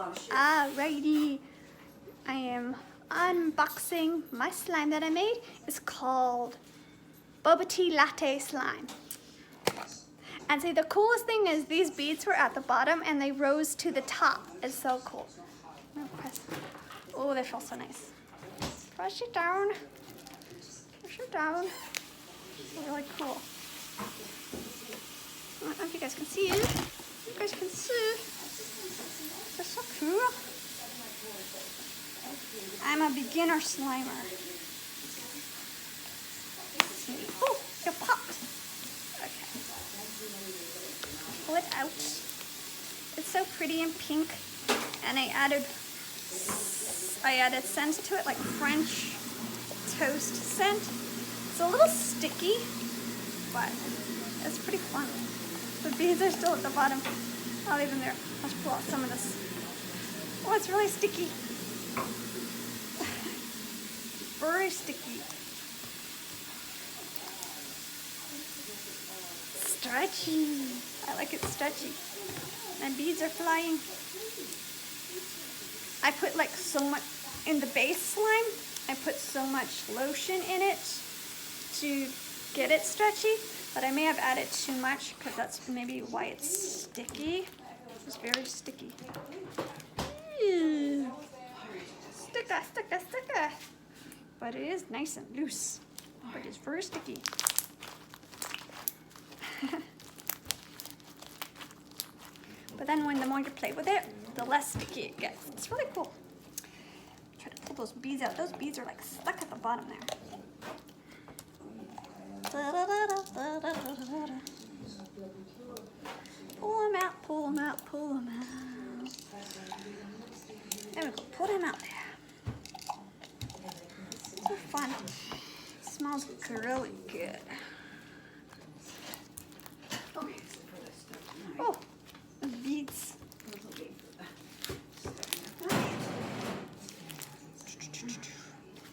Alrighty, I am unboxing my slime that I made. It's called Boba Tea Latte Slime. And see, the coolest thing is these beads were at the bottom and they rose to the top. It's so cool. Oh, they feel so nice. Brush it down. Brush it down. It's really cool. I don't know if you guys can see it. You guys can see. They're so cool. I'm a beginner slimer. Oh, it popped. Okay. Pull it out. It's so pretty and pink. And I added scent to it, like French toast scent. It's a little sticky, but it's pretty fun. The beads are still at the bottom. I'll leave them there. Let's pull out some of this. Oh, it's really sticky. Very sticky. Stretchy. I like it stretchy. My beads are flying. I put like so much in the base slime. I put so much lotion in it to get it stretchy, but I may have added too much because that's maybe why it's sticky. It's very sticky. Sticker, sticker, sticker. But it is nice and loose, but it's very sticky. But then when the more you play with it, the less sticky it gets. It's really cool. Try to pull those beads out. Those beads are like stuck at the bottom there. Pull them out, pull them out, pull them out. There we go, pull them out there. So fun. It smells really good. Oh, the beads.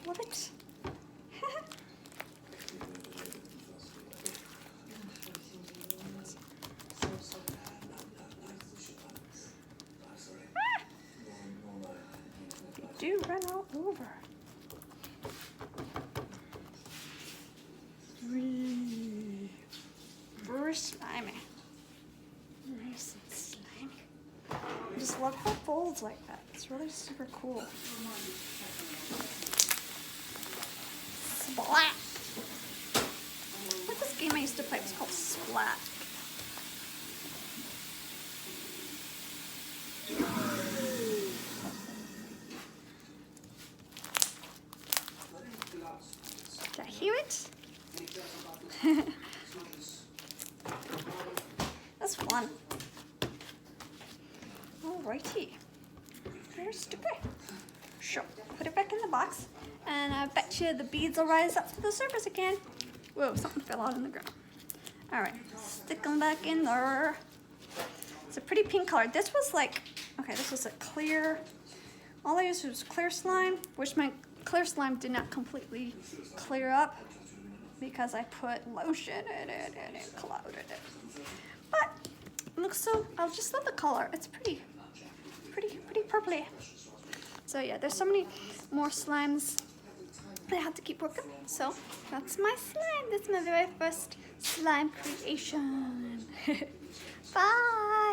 Love it. They do run all over. Very slimy. Nice and slimy. I just love how it folds like that. It's really super cool. Splat! What's this game I used to play? It was called Splat. Did I hear it? That's fun. Alrighty. Here's sticker. Sure. Put it back in the box. And I bet you the beads will rise up to the surface again. Whoa, something fell out on the ground. Alright, stick them back in there. It's a pretty pink color. This was like, okay, this was a clear, all I used was clear slime, which my clear slime did not completely clear up because I put lotion in it and it clouded it. But it looks so, I just love the color. It's pretty purpley. So yeah, there's so many more slimes I have to keep working. So that's my slime. That's my very first slime creation. Bye.